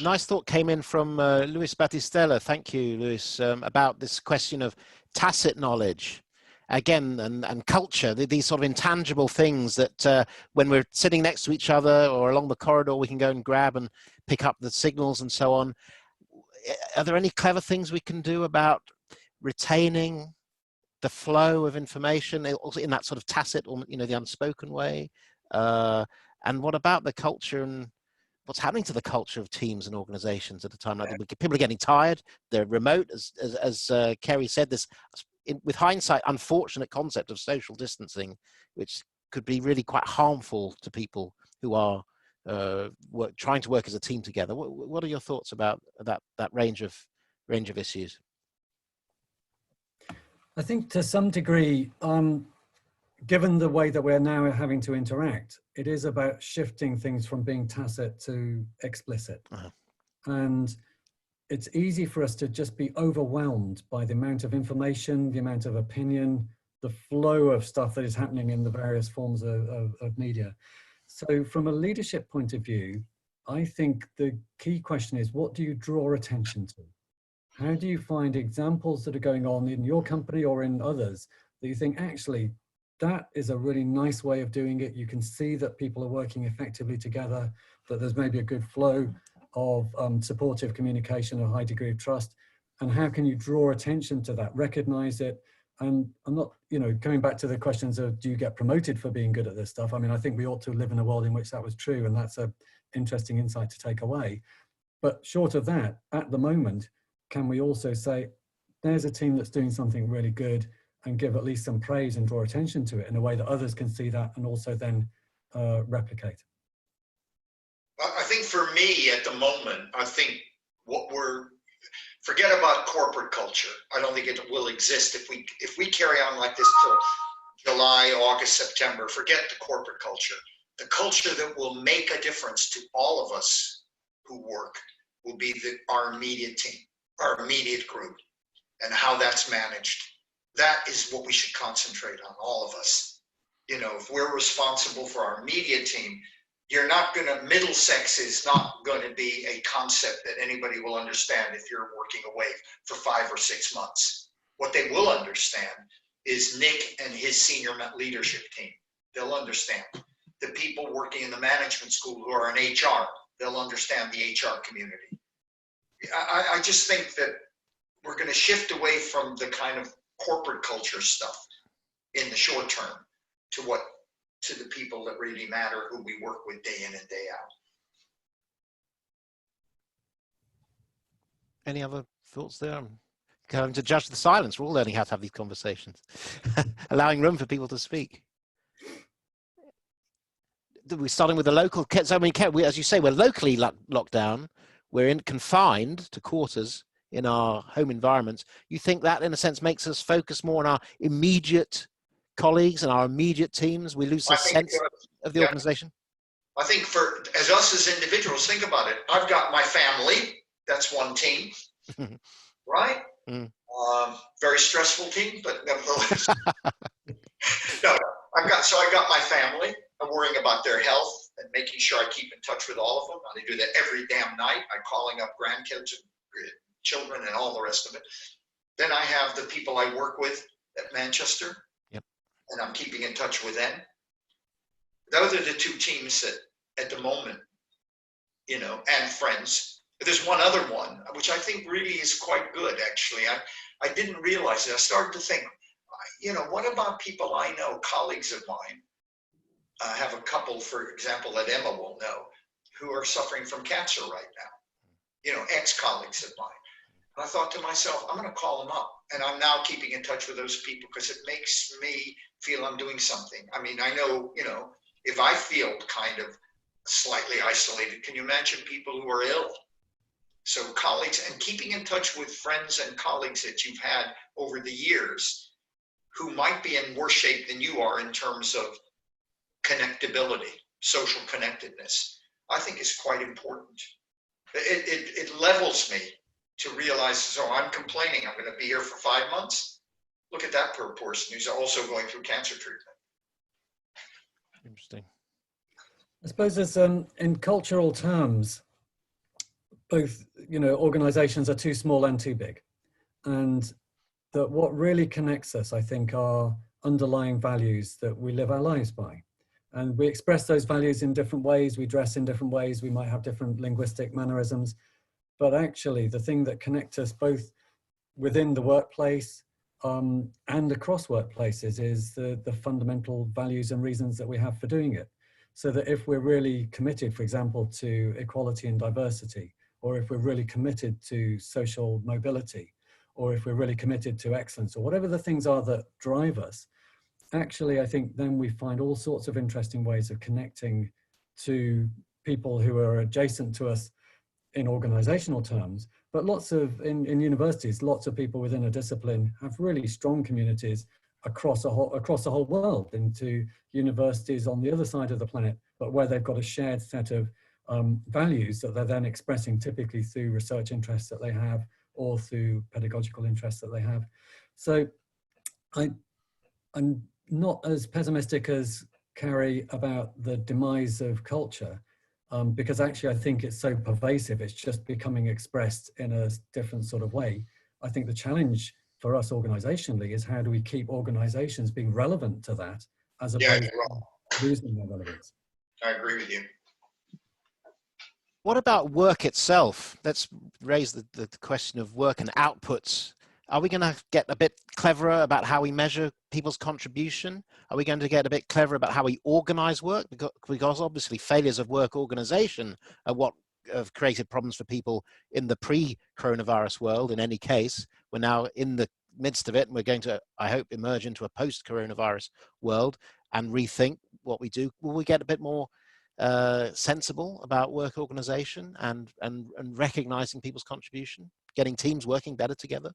Speaker 2: Nice thought came in from Luis Battistella. Thank you, Luis, about this question of tacit knowledge. Again, and culture, these sort of intangible things that when we're sitting next to each other or along the corridor, we can go and grab and pick up the signals and so on. Are there any clever things we can do about retaining the flow of information, also in that sort of tacit, or the unspoken way? And what about the culture and what's happening to the culture of teams and organizations at a time like that? People are getting tired. They're remote, as Kerry said. This, with hindsight, unfortunate concept of social distancing, which could be really quite harmful to people who are trying to work as a team together. What are your thoughts about that range of issues?
Speaker 4: I think to some degree, given the way that we're now having to interact, it is about shifting things from being tacit to explicit. And it's easy for us to just be overwhelmed by the amount of information, the amount of opinion, the flow of stuff that is happening in the various forms of media. So from a leadership point of view, I think the key question is, what do you draw attention to? How do you find examples that are going on in your company or in others that you think, actually, that is a really nice way of doing it. You can see that people are working effectively together, that there's maybe a good flow of supportive communication, a high degree of trust. And how can you draw attention to that, recognize it? And I'm not, coming back to the questions of, do you get promoted for being good at this stuff? I mean, I think we ought to live in a world in which that was true, and that's an interesting insight to take away. But short of that, at the moment, can we also say, there's a team that's doing something really good, and give at least some praise and draw attention to it in a way that others can see that and also then replicate?
Speaker 1: I think for me at the moment, I think forget about corporate culture. I don't think it will exist if we carry on like this till July, August, September. Forget the corporate culture. The culture that will make a difference to all of us who work will be our immediate team, our immediate group, and how that's managed. That is what we should concentrate on, all of us. If we're responsible for our immediate team, Middlesex is not going to be a concept that anybody will understand if you're working away for 5 or 6 months. What they will understand is Nick and his senior leadership team. They'll understand. The people working in the management school who are in HR, they'll understand the HR community. I just think that we're going to shift away from the kind of corporate culture stuff in the short term to the people that really matter, who we work with day in and day out.
Speaker 2: Any other thoughts there? I'm going to judge the silence. We're all learning how to have these conversations, allowing room for people to speak. We're starting with the local. So, I mean, as you say, we're locally locked down. We're confined to quarters in our home environments. You think that, in a sense, makes us focus more on our immediate colleagues and our immediate teams? We lose the sense of the organization?
Speaker 1: I think as us as individuals, think about it. I've got my family. That's one team, right? Very stressful team, but nevertheless. No, I got my family. I'm worrying about their health and making sure I keep in touch with all of them. I do that every damn night. I'm calling up grandkids, children, and all the rest of it. Then I have the people I work with at Manchester.
Speaker 2: Yep.
Speaker 1: And I'm keeping in touch with them. Those are the two teams that at the moment, and friends. But there's one other one, which I think really is quite good, actually. I didn't realize it. I started to think, what about people I know, colleagues of mine? I have a couple, for example, that Emma will know, who are suffering from cancer right now, ex-colleagues of mine. And I thought to myself, I'm going to call them up. And I'm now keeping in touch with those people because it makes me feel I'm doing something. I mean, I know, if I feel kind of slightly isolated, can you imagine people who are ill? So colleagues, and keeping in touch with friends and colleagues that you've had over the years who might be in worse shape than you are in terms of connectability, social connectedness, I think is quite important. It levels me to realize, so I'm complaining, I'm going to be here for 5 months. Look at that poor person who's also going through cancer treatment.
Speaker 2: Interesting.
Speaker 4: I suppose there's, in cultural terms, both, organizations are too small and too big. And that what really connects us, I think, are underlying values that we live our lives by. And we express those values in different ways, we dress in different ways, we might have different linguistic mannerisms, but actually the thing that connects us both within the workplace and across workplaces is the fundamental values and reasons that we have for doing it. So that if we're really committed, for example, to equality and diversity, or if we're really committed to social mobility, or if we're really committed to excellence, or whatever the things are that drive us, actually, I think then we find all sorts of interesting ways of connecting to people who are adjacent to us in organizational terms, but in universities, lots of people within a discipline have really strong communities across the whole world, into universities on the other side of the planet, but where they've got a shared set of values that they're then expressing typically through research interests that they have or through pedagogical interests that they have. So I'm not as pessimistic as Carrie about the demise of culture, because actually I think it's so pervasive, it's just becoming expressed in a different sort of way. I think the challenge for us organizationally is how do we keep organizations being relevant to that as opposed to losing their relevance.
Speaker 1: I agree with you.
Speaker 2: What about work itself? Let's raise the question of work and outputs. Are we going to get a bit cleverer about how we measure people's contribution? Are we going to get a bit cleverer about how we organize work? Because obviously failures of work organization are what have created problems for people in the pre-coronavirus world. In any case, we're now in the midst of it, and we're going to, I hope, emerge into a post-coronavirus world and rethink what we do. Will we get a bit more sensible about work organization and recognizing people's contribution, getting teams working better together?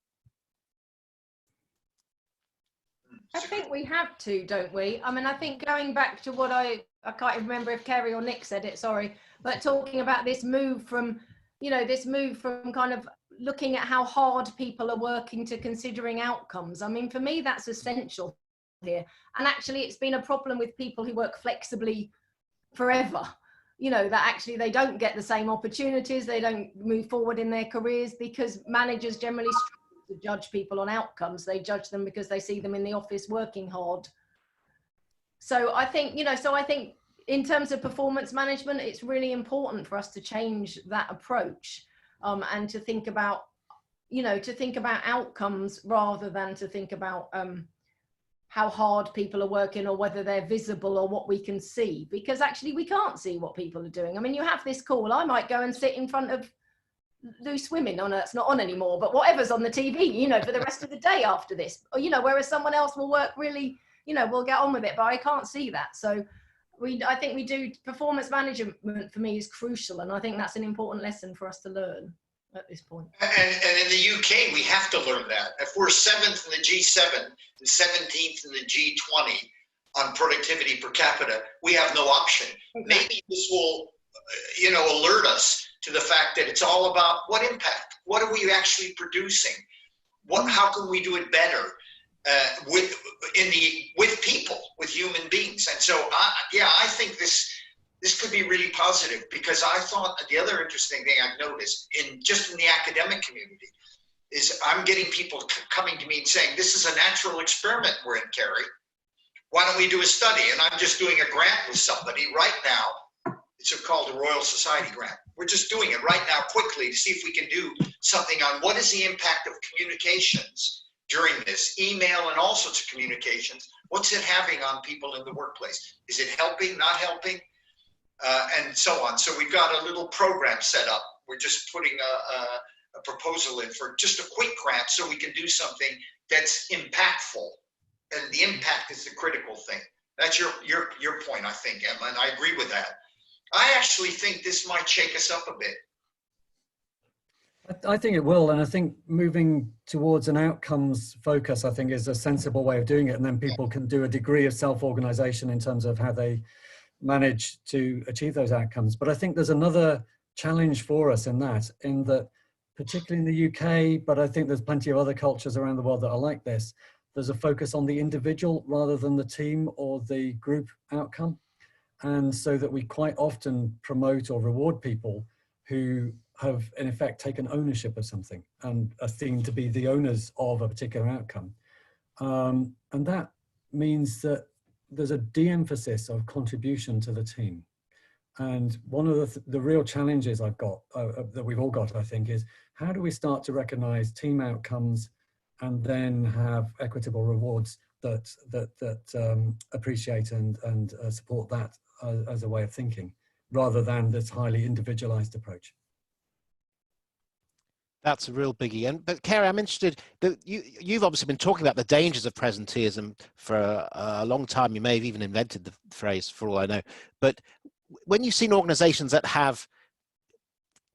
Speaker 3: I think we have to, don't we? I mean, I think going back to what I can't remember if Kerry or Nick said it, sorry, but talking about this move from kind of looking at how hard people are working to considering outcomes. I mean, for me, that's essential here. And actually, it's been a problem with people who work flexibly forever. That actually they don't get the same opportunities, they don't move forward in their careers because managers generally struggle to judge people on outcomes. They judge them because they see them in the office working hard. So I think, in terms of performance management, it's really important for us to change that approach and to think about, outcomes rather than to think about how hard people are working or whether they're visible or what we can see, because actually we can't see what people are doing. I mean, you have this call, I might go and sit in front of Loose Women on it's not on anymore, but whatever's on the TV, for the rest of the day after this, or, whereas someone else will work really, we'll get on with it, but I can't see that. So I think we do, performance management for me is crucial. And I think that's an important lesson for us to learn at this point.
Speaker 1: And in the UK, we have to learn that. If we're 7th in the G7 and 17th in the G20 on productivity per capita, we have no option. Exactly. Maybe this will, alert us to the fact that it's all about what impact, what are we actually producing? How can we do it better with people, with human beings? And so, I think this could be really positive, because I thought the other interesting thing I've noticed in the academic community is I'm getting people coming to me and saying, this is a natural experiment we're in, Kerry. Why don't we do a study? And I'm just doing a grant with somebody right now. It's called a Royal Society grant. We're just doing it right now quickly to see if we can do something on what is the impact of communications during this, email and all sorts of communications. What's it having on people in the workplace? Is it helping, not helping? And so on. So we've got a little program set up. We're just putting a proposal in for just a quick grant so we can do something that's impactful. And the impact is the critical thing. That's your point, I think, Emma, and I agree with that. I actually think this might shake us up a bit.
Speaker 4: I think it will, and I think moving towards an outcomes focus, I think, is a sensible way of doing it, and then people can do a degree of self-organization in terms of how they manage to achieve those outcomes. But I think there's another challenge for us in that particularly in the UK, but I think there's plenty of other cultures around the world that are like this, there's a focus on the individual rather than the team or the group outcome. And so that we quite often promote or reward people who have in effect taken ownership of something and are seen to be the owners of a particular outcome. And that means that there's a de-emphasis of contribution to the team. And one of the real challenges I've got, that we've all got, I think, is how do we start to recognize team outcomes and then have equitable rewards that appreciate and support that as a way of thinking, rather than this highly individualized approach.
Speaker 2: That's a real biggie. But Kerry, I'm interested that you've obviously been talking about the dangers of presenteeism for a long time. You may have even invented the phrase, for all I know. But when you've seen organizations that have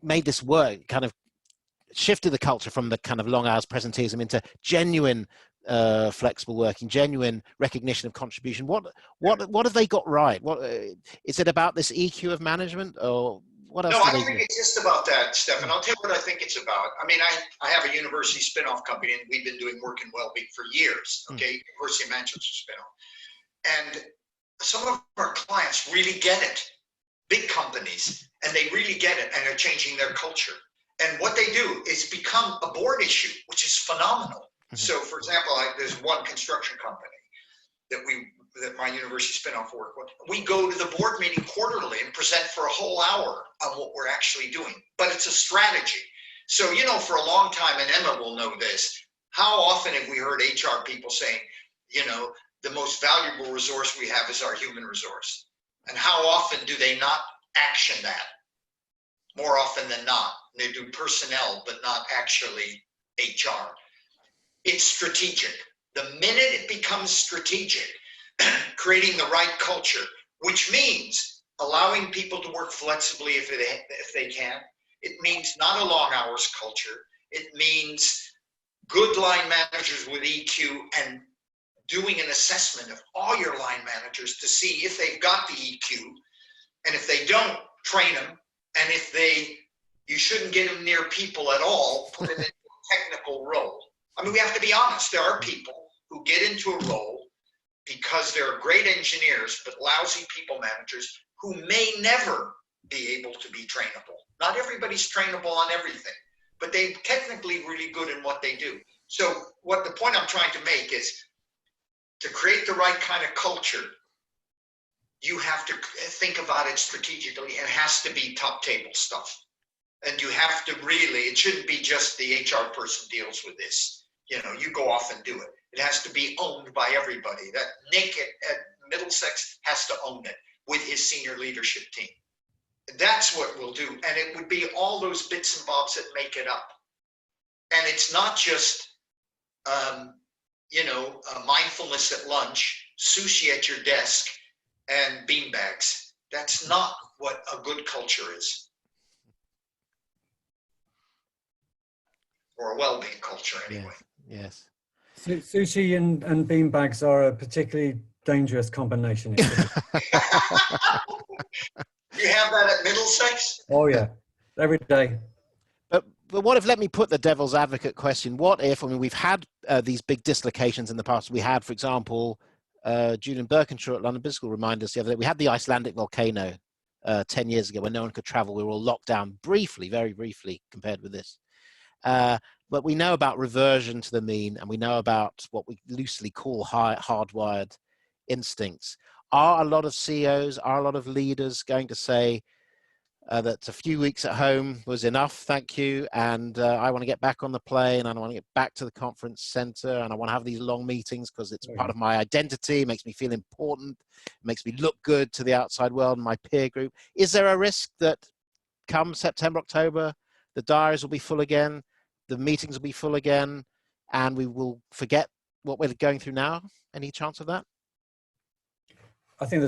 Speaker 2: made this work, kind of shifted the culture from the kind of long hours presenteeism into genuine flexible working, genuine recognition of contribution, what have they got right? What is it about this EQ of management, or what else?
Speaker 1: No, I think it's just about that, Stefan. I'll tell you what I think it's about. I mean, I have a university spinoff company, and we've been doing work in Wellbeing for years. Okay, University of Manchester spinoff, and some of our clients really get it. Big companies, and they really get it, and are changing their culture. And what they do is become a board issue, which is phenomenal. Mm-hmm. So, for example, there's one construction company that my university spinoff work with. We go to the board meeting quarterly and present for a whole hour on what we're actually doing. But it's a strategy. So, you know, for a long time, and Emma will know this, how often have we heard HR people saying, you know, the most valuable resource we have is our human resource? And how often do they not action that? More often than not. They do personnel, but not actually HR. It's strategic. The minute it becomes strategic, creating the right culture, which means allowing people to work flexibly if they can. It means not a long hours culture. It means good line managers with EQ and doing an assessment of all your line managers to see if they've got the EQ, and if they don't, train them, and if you shouldn't get them near people at all, put them into a technical role. I mean, we have to be honest. There are people who get into a role because they're great engineers, but lousy people managers who may never be able to be trainable. Not everybody's trainable on everything, but they're technically really good in what they do. So the point I'm trying to make is, to create the right kind of culture, you have to think about it strategically, and it has to be top table stuff. And you have to really, it shouldn't be just the HR person deals with this. You know, you go off and do it. It has to be owned by everybody. That Nick at Middlesex has to own it with his senior leadership team. That's what we'll do. And it would be all those bits and bobs that make it up. And it's not just, mindfulness at lunch, sushi at your desk, and beanbags. That's not what a good culture is. Or a well-being culture, anyway.
Speaker 2: Yes.
Speaker 4: Sushi and beanbags are a particularly dangerous combination.
Speaker 1: You have that at Middlesex?
Speaker 4: Oh yeah, every day.
Speaker 2: But what if, let me put the devil's advocate question, what if, I mean, we've had these big dislocations in the past. We had, for example, Julian Birkinshaw at London Business School reminded us the other day, we had the Icelandic volcano 10 years ago when no one could travel. We were all locked down briefly, very briefly compared with this. But we know about reversion to the mean, and we know about what we loosely call hardwired instincts. Are a lot of CEOs, are a lot of leaders going to say that a few weeks at home was enough, thank you, and I want to get back on the plane, and I want to get back to the conference center, and I want to have these long meetings because it's part of my identity, it makes me feel important, it makes me look good to the outside world and my peer group? Is there a risk that come September, October, the diaries will be full again, the meetings will be full again, and we will forget what we're going through now? Any chance of that?
Speaker 4: I think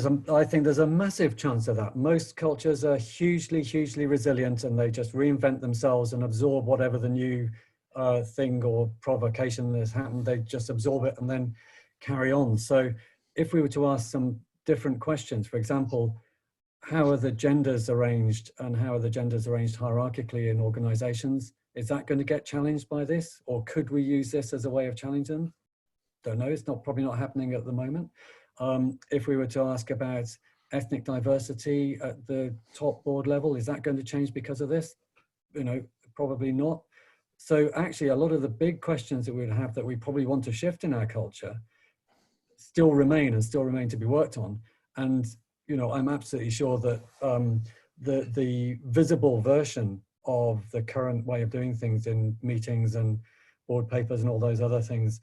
Speaker 4: there's a massive chance of that. Most cultures are hugely resilient, and they just reinvent themselves and absorb whatever the new thing or provocation that's happened. They just absorb it and then carry on. So if we were to ask some different questions, for example, how are the genders arranged, and how are the genders arranged hierarchically in organizations? Is that going to get challenged by this, or could we use this as a way of challenging them? Don't know. It's probably not happening at the moment. If we were to ask about ethnic diversity at the top board level, is that going to change because of this? You know, probably not. So actually, a lot of the big questions that we would have that we probably want to shift in our culture still remain to be worked on. And you know, I'm absolutely sure that the visible version of the current way of doing things in meetings and board papers and all those other things,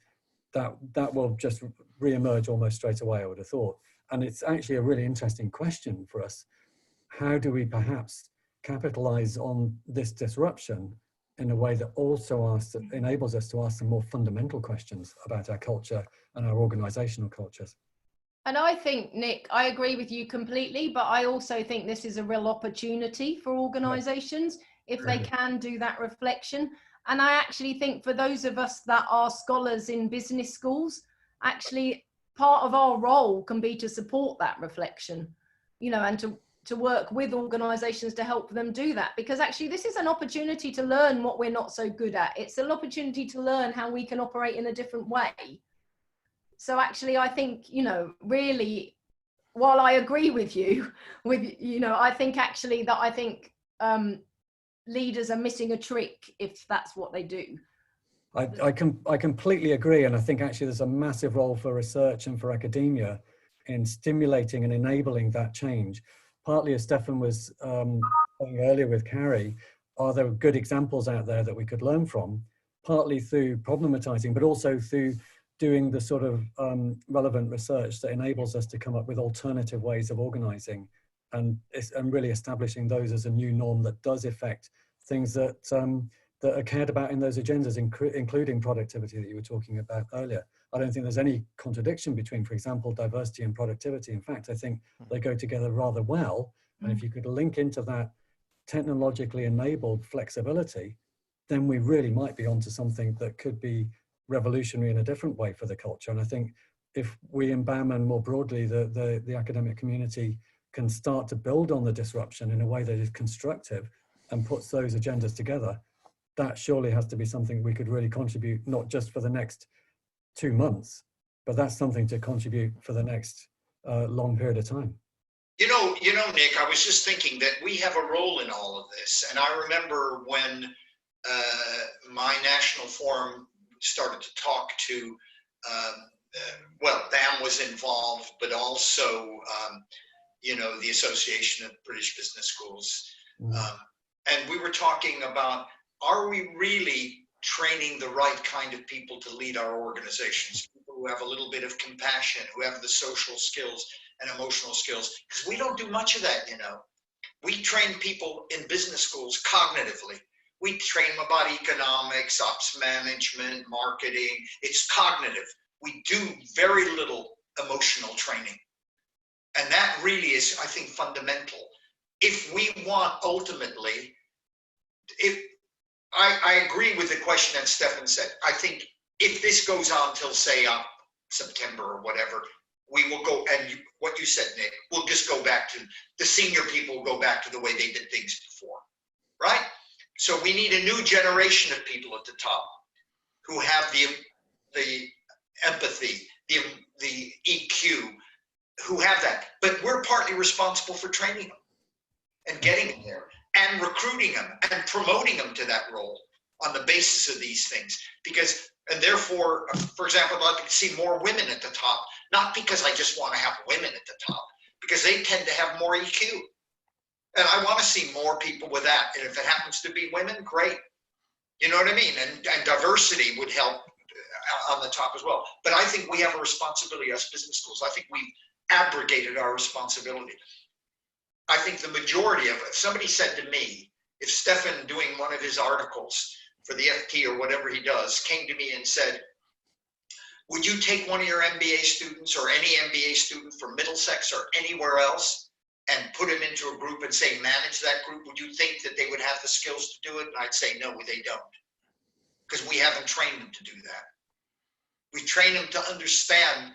Speaker 4: that will just re-emerge almost straight away, I would have thought. And it's actually a really interesting question for us. How do we perhaps capitalize on this disruption in a way that also enables us to ask some more fundamental questions about our culture and our organizational cultures?
Speaker 3: And I think, Nick, I agree with you completely, but I also think this is a real opportunity for organizations if they can do that reflection. And I actually think for those of us that are scholars in business schools, actually part of our role can be to support that reflection, you know, and to work with organizations to help them do that. Because actually this is an opportunity to learn what we're not so good at. It's an opportunity to learn how we can operate in a different way. So actually, I think, you know, really, while I agree with you, I think actually that leaders are missing a trick if that's what they do.
Speaker 4: I completely agree. And I think actually there's a massive role for research and for academia in stimulating and enabling that change. Partly, as Stefan was saying earlier with Carrie, are there good examples out there that we could learn from? Partly through problematizing, but also through doing the sort of relevant research that enables us to come up with alternative ways of organizing and really establishing those as a new norm that does affect things that are cared about in those agendas, including productivity that you were talking about earlier. I don't think there's any contradiction between, for example, diversity and productivity. In fact, I think they go together rather well. And if you could link into that technologically enabled flexibility, then we really might be onto something that could be revolutionary in a different way for the culture. And I think if we in BAMN more broadly, the academic community can start to build on the disruption in a way that is constructive and puts those agendas together, that surely has to be something we could really contribute, not just for the next 2 months, but that's something to contribute for the next long period of time.
Speaker 1: You know, Nick, I was just thinking that we have a role in all of this. And I remember when my national forum started to talk to, BAM was involved, but also, the Association of British Business Schools. And we were talking about, are we really training the right kind of people to lead our organizations? People who have a little bit of compassion, who have the social skills and emotional skills, because we don't do much of that, We train people in business schools cognitively. We train them about economics, ops management, marketing. It's cognitive. We do very little emotional training. And that really is, I think, fundamental. If we want ultimately, I agree with the question that Stefan said. I think if this goes on till, say, September or whatever, we will go, and what you said, Nick, we'll just go back to, the senior people will go back to the way they did things before, right? So we need a new generation of people at the top who have the empathy, the EQ, who have that. But we're partly responsible for training them and getting them there and recruiting them and promoting them to that role on the basis of these things. Because, and therefore, for example, I'd like to see more women at the top, not because I just want to have women at the top, because they tend to have more EQ. And I want to see more people with that. And if it happens to be women, great. You know what I mean? And diversity would help on the top as well. But I think we have a responsibility as business schools. I think we've abrogated our responsibility. I think the majority of it, somebody said to me, if Stefan doing one of his articles for the FT or whatever he does came to me and said, would you take one of your MBA students or any MBA student from Middlesex or anywhere else and put them into a group and say, manage that group, would you think that they would have the skills to do it? And I'd say, no, they don't. Because we haven't trained them to do that. We train them to understand,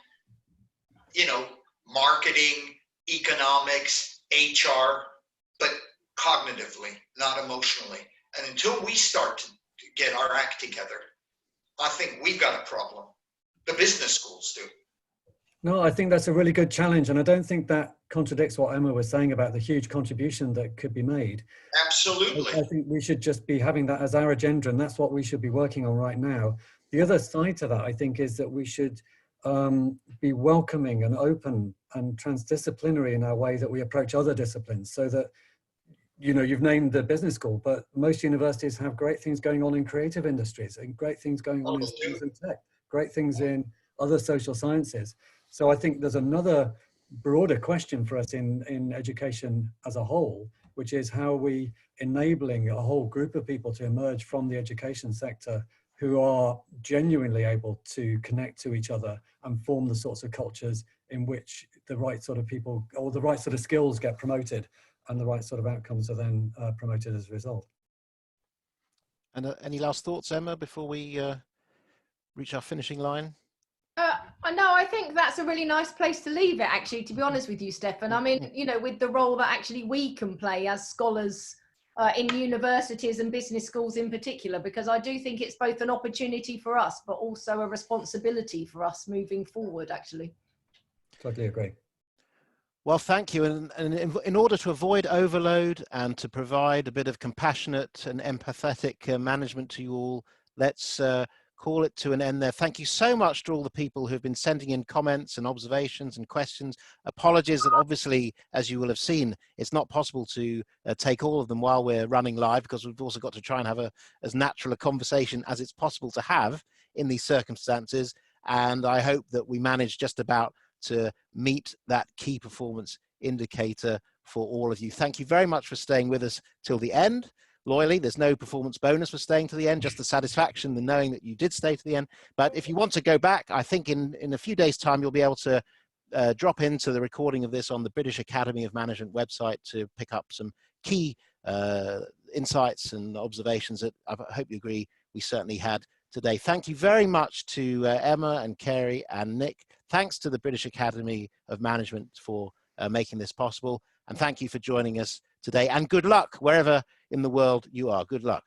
Speaker 1: you know, marketing, economics, HR, but cognitively, not emotionally. And until we start to get our act together, I think we've got a problem. The business schools do.
Speaker 4: No, I think that's a really good challenge. And I don't think that contradicts what Emma was saying about the huge contribution that could be made.
Speaker 1: Absolutely.
Speaker 4: I think we should just be having that as our agenda, and that's what we should be working on right now. The other side to that, I think, is that we should be welcoming and open and transdisciplinary in our way that we approach other disciplines, so that, you know, you've named the business school, but most universities have great things going on in creative industries and great things going on in science and tech, great things in other social sciences. So I think there's another broader question for us in education as a whole, which is how are we enabling a whole group of people to emerge from the education sector who are genuinely able to connect to each other and form the sorts of cultures in which the right sort of people or the right sort of skills get promoted and the right sort of outcomes are then promoted as a result.
Speaker 2: And any last thoughts, Emma, before we reach our finishing line?
Speaker 3: No, I think that's a really nice place to leave it, actually, to be honest with you, Stefan. I mean, you know, with the role that actually we can play as scholars in universities and business schools in particular, because I do think it's both an opportunity for us, but also a responsibility for us moving forward, actually.
Speaker 4: Totally agree.
Speaker 2: Well, thank you. And in order to avoid overload and to provide a bit of compassionate and empathetic management to you all, let's call it to an end there. Thank you so much to all the people who've been sending in comments and observations and questions. Apologies that obviously, as you will have seen, it's not possible to take all of them while we're running live, because we've also got to try and have as natural a conversation as it's possible to have in these circumstances. And I hope that we manage just about to meet that key performance indicator for all of you. Thank you very much for staying with us till the end. Loyally, there's no performance bonus for staying to the end, just the satisfaction, the knowing that you did stay to the end. But if you want to go back, I think in a few days' time, you'll be able to drop into the recording of this on the British Academy of Management website to pick up some key insights and observations that I hope you agree we certainly had today. Thank you very much to Emma and Kerry and Nick. Thanks to the British Academy of Management for making this possible. And thank you for joining us today. And good luck wherever in the world you are. Good luck.